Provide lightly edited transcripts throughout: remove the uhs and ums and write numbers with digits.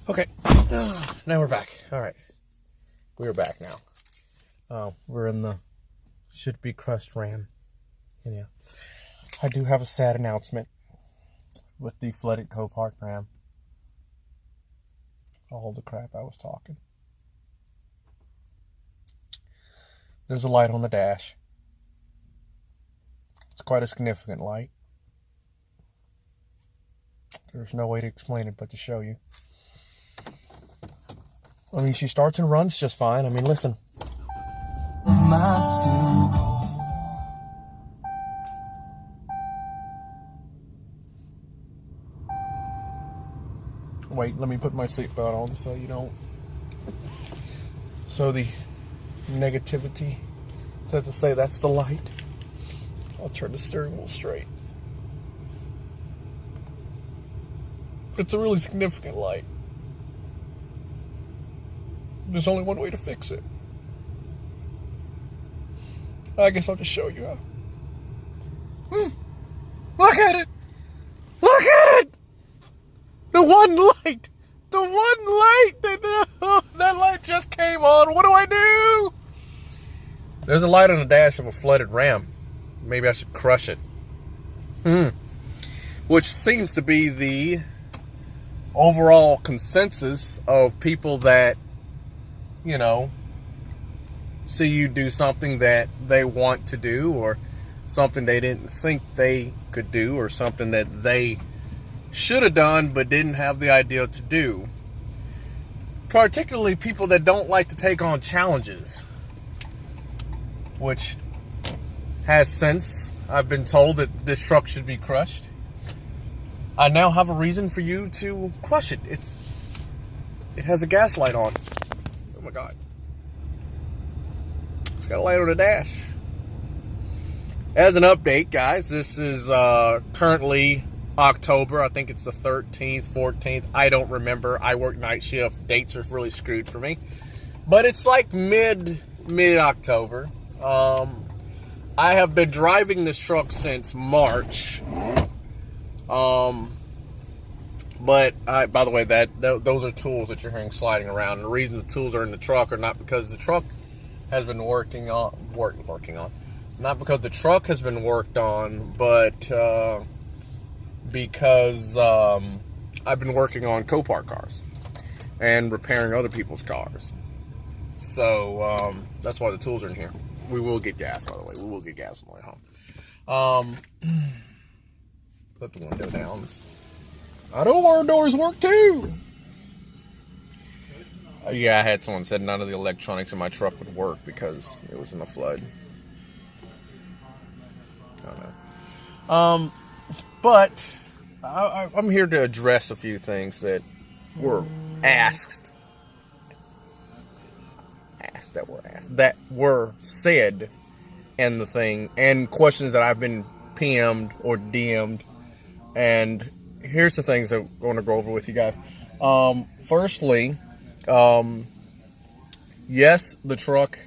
Okay, now we're back. All right, we're back now. We're in the should-be crushed Ram. Yeah, I do have a sad announcement with the flooded copart Ram. All the crap I was talking. There's a light on the dash. It's quite a significant light. There's no way to explain it but to show you. I mean, she starts and runs just fine. I mean, listen. Wait, let me put my seatbelt on so you don't. So the negativity doesn't say that's the light. I'll turn the steering wheel straight. It's a really significant light. There's only one way to fix it. I guess I'll just show you how. Look at it! Look at it! The one light! The one light! That light just came on. What do I do? There's a light on the dash of a flooded Ram. Maybe I should crush it. Which seems to be the overall consensus of people that, you know, see you do something that they want to do, or something they didn't think they could do, or something that they should have done but didn't have the idea to do. Particularly people that don't like to take on challenges, which has since I've been told that this truck should be crushed. I now have a reason for you to crush it. It has a gas light on. Oh my God. It's got a light on the dash. As an update, guys, this is currently October. I think it's the 13th, 14th. I don't remember. I work night shift. Dates are really screwed for me. But it's like mid-October. I have been driving this truck since March. But by the way, those are tools that you're hearing sliding around. And the reason the tools are in the truck are not because the truck has been working on, not because the truck has been worked on, but because I've been working on copart cars and repairing other people's cars. So that's why the tools are in here. We will get gas, by the way. We will get gas on the way home. Put the window down. I know our doors work too. Yeah, I had someone said none of the electronics in my truck would work because it was in a flood. I don't know. But I'm here to address a few things that were that were said in the thing, and questions that I've been PM'd or DM'd. And here's the things that I'm going to go over with you guys. Firstly, yes, the truck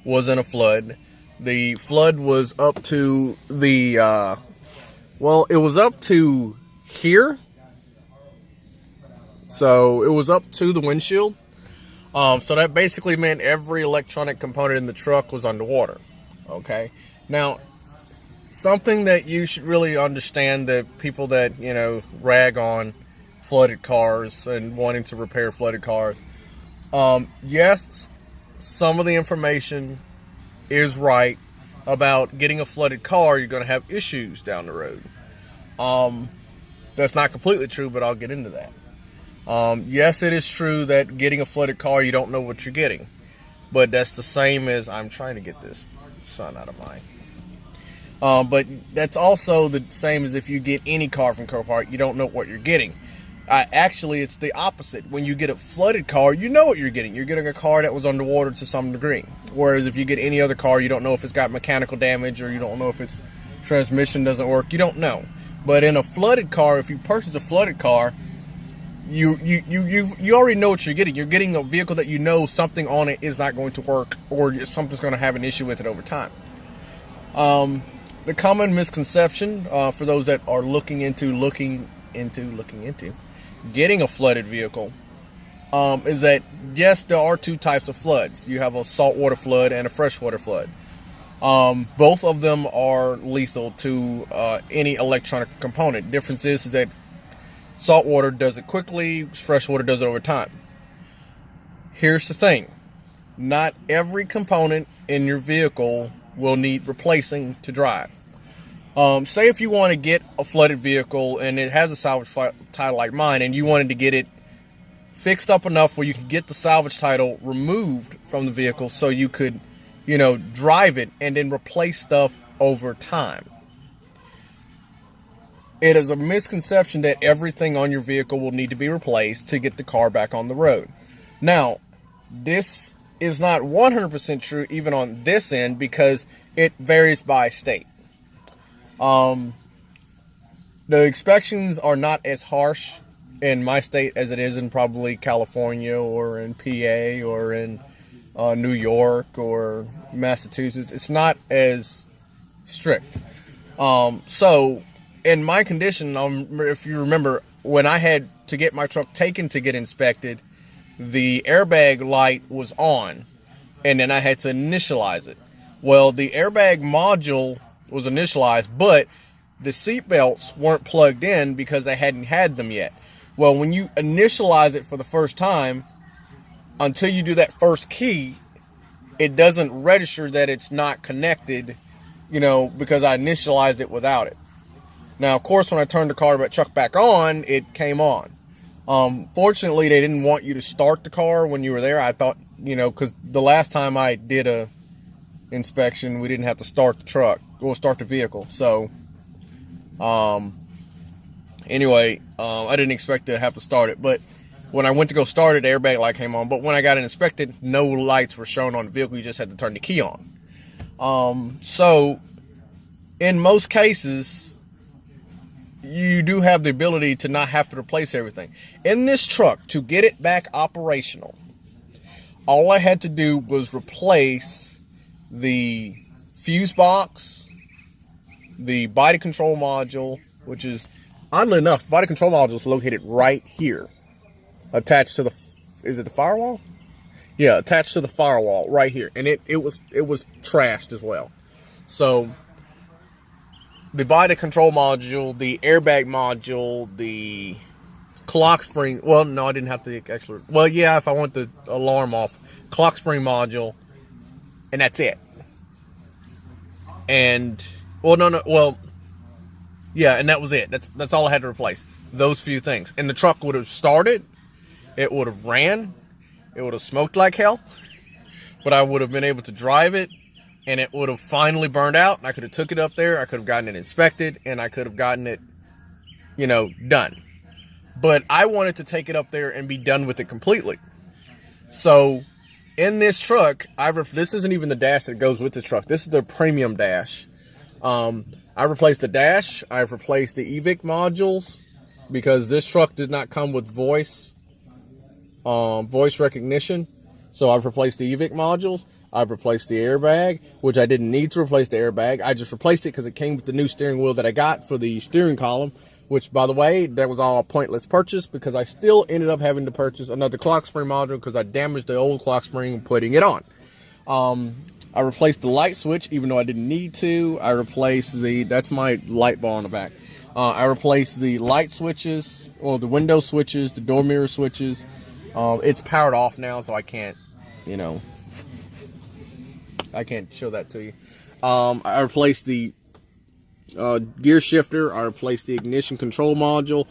was in a flood. The flood was up to the, it was up to here. So it was up to the windshield. So that basically meant every electronic component in the truck was underwater. Okay. Now, something that you should really understand, that people that, you know, rag on flooded cars and wanting to repair flooded cars. Yes, some of the information is right about getting a flooded car. You're going to have issues down the road. That's not completely true, but I'll get into that. Yes, it is true that getting a flooded car, you don't know what you're getting. But that's the same as, I'm trying to get this sun out of mine. But that's also the same as if you get any car from Copart, you don't know what you're getting. Actually, it's the opposite. When you get a flooded car, you know what you're getting. You're getting a car that was underwater to some degree. Whereas if you get any other car, you don't know if it's got mechanical damage, or you don't know if its transmission doesn't work. You don't know. But in a flooded car, if you purchase a flooded car, you already know what you're getting. You're getting a vehicle that you know something on it is not going to work, or something's going to have an issue with it over time. The common misconception for those that are looking into getting a flooded vehicle is that, yes, there are two types of floods. You have a saltwater flood and a freshwater flood. Both of them are lethal to any electronic component. Difference is that saltwater does it quickly, freshwater does it over time. Here's the thing. Not every component in your vehicle will need replacing to drive. Say if you want to get a flooded vehicle and it has a salvage title like mine, and you wanted to get it fixed up enough where you can get the salvage title removed from the vehicle so you could, drive it and then replace stuff over time. It is a misconception that everything on your vehicle will need to be replaced to get the car back on the road. Now, this is not 100% true even on this end because it varies by state. The inspections are not as harsh in my state as it is in probably California or in PA or in New York or Massachusetts. It's not as strict. So in my condition, if you remember, when I had to get my truck taken to get inspected, the airbag light was on, and then I had to initialize it. Well, the airbag module was initialized, but the seat belts weren't plugged in because I hadn't had them yet. Well, when you initialize it for the first time, until you do that first key, it doesn't register that it's not connected, because I initialized it without it. Now, of course, when I turned the truck back on, it came on. Fortunately, they didn't want you to start the car when you were there. I thought, because the last time I did a inspection, we didn't have to start the truck or start the vehicle. So, anyway, I didn't expect to have to start it. But when I went to go start it, the airbag light came on. But when I got it inspected, no lights were shown on the vehicle. You just had to turn the key on. So, in most cases, you do have the ability to not have to replace everything. In this truck, to get it back operational, all I had to do was replace the fuse box, the body control module, which is, oddly enough, the body control module is located right here, attached to is it the firewall? Yeah, attached to the firewall right here, and it was trashed as well. So the body control module, the airbag module, the clock spring. Well, no, I didn't have to actually. Well, yeah, if I want the alarm off, clock spring module, and that's it. And yeah, and that was it. That's all I had to replace. Those few things, and the truck would have started. It would have ran. It would have smoked like hell, but I would have been able to drive it. And it would have finally burned out, and I could have took it up there, I could have gotten it inspected, and I could have gotten it, done. But I wanted to take it up there and be done with it completely. So, in this truck, this isn't even the dash that goes with this truck. This is the premium dash. I replaced the dash. I've replaced the EVIC modules, because this truck did not come with voice recognition. So I've replaced the EVIC modules. I've replaced the airbag, which I didn't need to replace the airbag. I just replaced it because it came with the new steering wheel that I got for the steering column, which, by the way, that was all a pointless purchase because I still ended up having to purchase another clock spring module because I damaged the old clock spring putting it on. I replaced the light switch, even though I didn't need to. I replaced that's my light bar on the back. I replaced the light switches, or the window switches, the door mirror switches. It's powered off now, so I can't, I can't show that to you. I replaced the gear shifter. I replaced the ignition control module.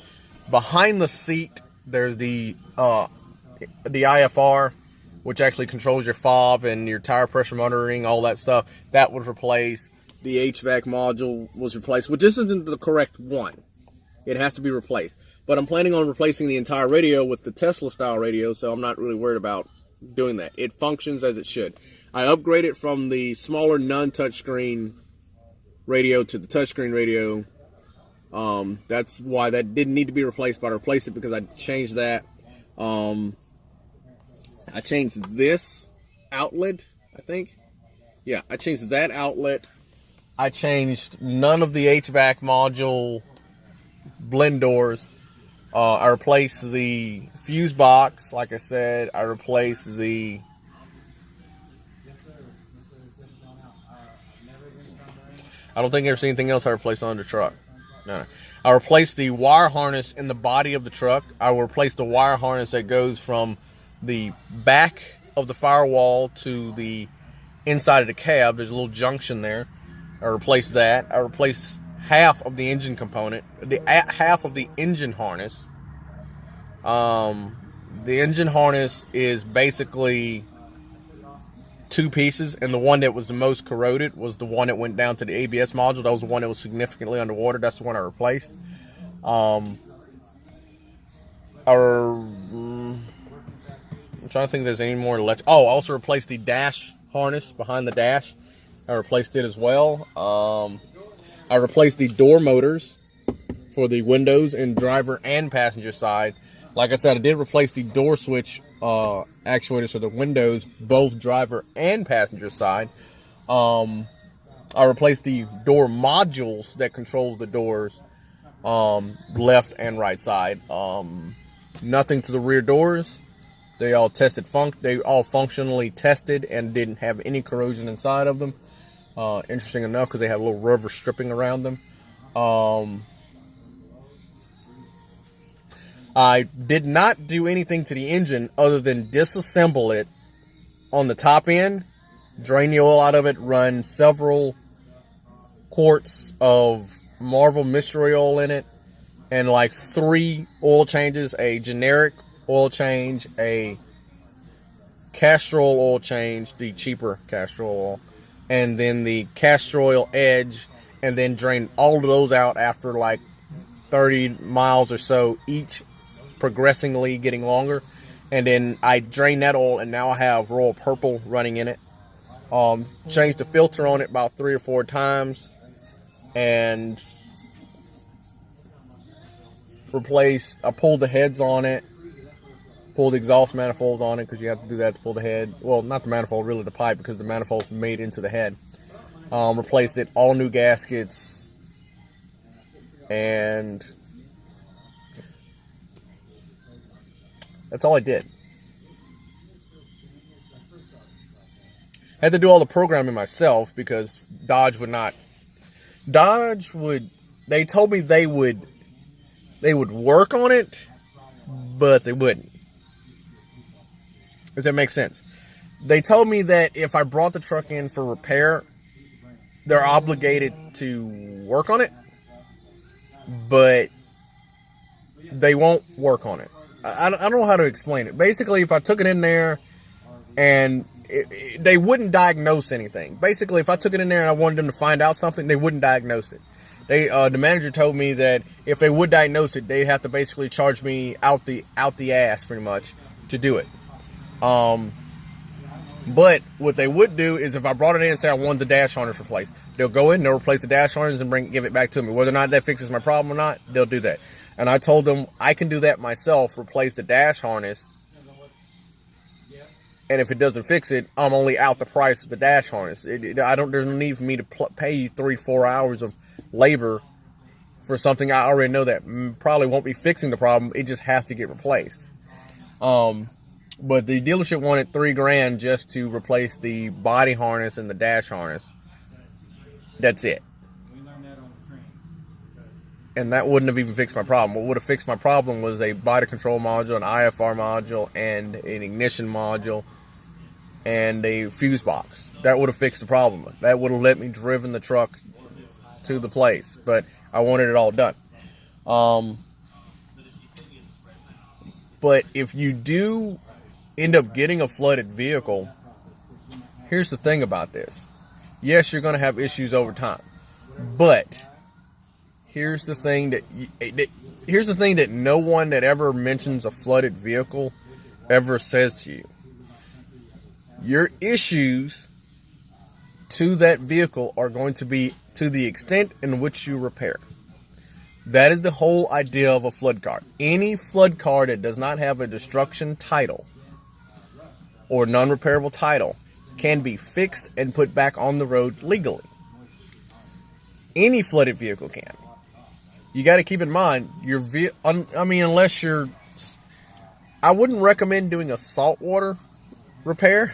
Behind the seat, there's the IFR, which actually controls your fob and your tire pressure monitoring, all that stuff. That was replaced. The HVAC module was replaced, which this isn't the correct one. It has to be replaced. But I'm planning on replacing the entire radio with the Tesla style radio, so I'm not really worried about doing that. It functions as it should. I upgraded from the smaller non-touchscreen radio to the touchscreen radio. That's why that didn't need to be replaced, but I replaced it because I changed that. I changed this outlet, I think. Yeah, I changed that outlet. I changed none of the HVAC module blend doors. I replaced the fuse box, like I said. I replaced the I don't think there's anything else I replaced on the truck. No. I replaced the wire harness in the body of the truck. I replaced the wire harness that goes from the back of the firewall to the inside of the cab. There's a little junction there. I replaced that. I replaced half of the engine component, half of the engine harness. The engine harness is basically two pieces, and the one that was the most corroded was the one that went down to the ABS module. That was the one that was significantly underwater. That's the one I replaced. I'm trying to think if there's any more electric. Oh, I also replaced the dash harness behind the dash. I replaced it as well. I replaced the door motors for the windows and driver and passenger side. Like I said, I did replace the door switch actuators for the windows, both driver and passenger side. I replaced the door modules that controls the doors, left and right side. Nothing to the rear doors. They all functionally tested and didn't have any corrosion inside of them. Interesting enough, because they have a little rubber stripping around them. I did not do anything to the engine other than disassemble it on the top end, drain the oil out of it, run several quarts of Marvel mystery oil in it, and like 3 oil changes: a generic oil change, a Castrol oil change, the cheaper Castrol oil, and then the Castrol Edge, and then drain all of those out after like 30 miles or so each, progressively getting longer. And then I drained that oil, and now I have Royal Purple running in it. Changed the filter on it about 3 or 4 times, and I pulled the heads on it, pulled the exhaust manifolds on it, because you have to do that to pull the head. Well, not the manifold, really the pipe, because the manifold's made into the head. Replaced it, all new gaskets, and that's all I did. Had to do all the programming myself because Dodge would. They told me they would work on it, but they wouldn't. If that makes sense. They told me that if I brought the truck in for repair, they're obligated to work on it, but they won't work on it. I don't know how to explain it. Basically, if I took it in there and they wouldn't diagnose anything. Basically, if I took it in there and I wanted them to find out something, they wouldn't diagnose it. The manager told me that if they would diagnose it, they'd have to basically charge me out the ass pretty much to do it. But what they would do is if I brought it in and say I wanted the dash harness replaced, they'll go in, they'll replace the dash harness and give it back to me. Whether or not that fixes my problem or not, they'll do that. And I told them I can do that myself, replace the dash harness. And if it doesn't fix it, I'm only out the price of the dash harness. There's no need for me to pay you 3-4 hours of labor for something I already know that probably won't be fixing the problem. It just has to get replaced. But the dealership wanted $3,000 just to replace the body harness and the dash harness. That's it. And that wouldn't have even fixed my problem. What would have fixed my problem was a body control module, an IFR module, and an ignition module, and a fuse box. That would have fixed the problem. That would have let me driven the truck to the place. But I wanted it all done. But if you do end up getting a flooded vehicle, here's the thing about this. Yes, you're going to have issues over time. But here's the thing that no one that ever mentions a flooded vehicle ever says to you. Your issues to that vehicle are going to be to the extent in which you repair. That is the whole idea of a flood car. Any flood car that does not have a destruction title or non-repairable title can be fixed and put back on the road legally. Any flooded vehicle can. you got to keep in mind unless you're, I wouldn't recommend doing a saltwater repair.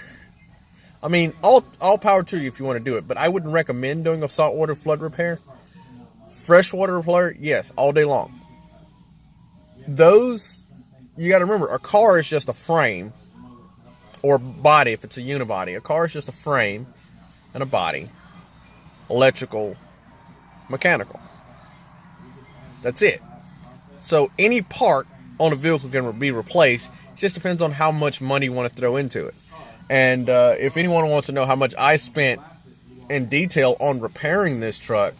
I mean, all power to you if you want to do it, but I wouldn't recommend doing a saltwater flood repair. Freshwater repair, yes, all day long. Those, you got to remember, a car is just a frame or body if it's a unibody. A car is just a frame and a body, electrical, mechanical. That's it. So any part on a vehicle can be replaced. It just depends on how much money you want to throw into it. And if anyone wants to know how much I spent in detail on repairing this truck,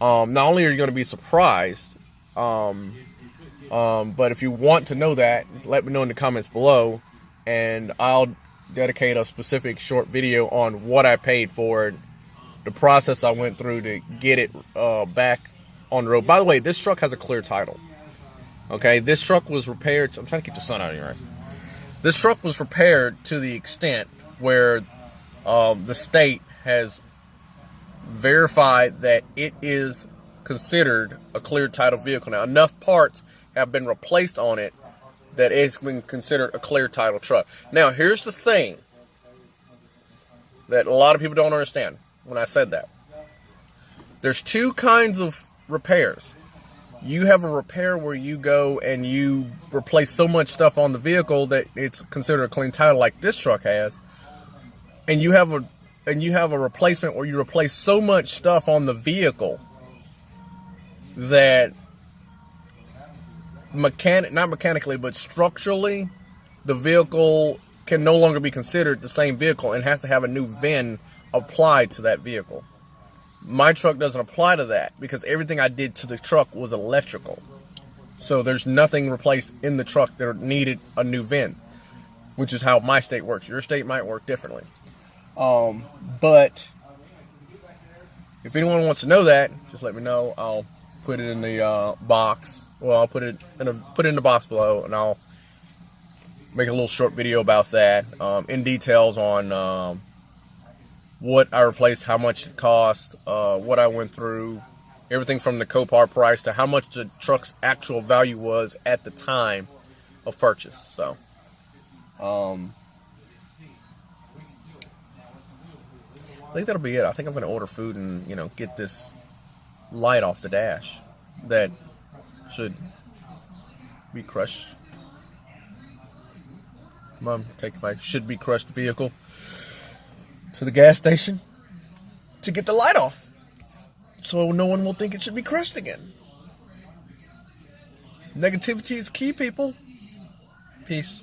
not only are you going to be surprised, but if you want to know that, let me know in the comments below, and I'll dedicate a specific short video on what I paid for it, the process I went through to get it back on the road. By the way, this truck has a clear title. Okay, this truck was repaired. I'm trying to keep the sun out of your eyes. This truck was repaired to the extent where the state has verified that it is considered a clear title vehicle. Now, enough parts have been replaced on it that it's been considered a clear title truck. Now, here's the thing that a lot of people don't understand when I said that. There's two kinds of repairs. You have a repair where you go and you replace so much stuff on the vehicle that it's considered a clean title, like this truck has. And you have a replacement where you replace so much stuff on the vehicle that not mechanically, but structurally, the vehicle can no longer be considered the same vehicle and has to have a new VIN applied to that vehicle. My truck doesn't apply to that because everything I did to the truck was electrical. So there's nothing replaced in the truck that needed a new VIN, which is how my state works. Your state might work differently. But if anyone wants to know that, just let me know. I'll put it in the box. Well, I'll put it in the box below, and I'll make a little short video about that, in details on what I replaced, how much it cost, what I went through, everything from the copart price to how much the truck's actual value was at the time of purchase. So, I think that'll be it. I think I'm going to order food and, get this light off the dash that should be crushed. Mom, take my should-be crushed vehicle to the gas station to get the light off, so no one will think it should be crushed again. Negativity is key, people. Peace.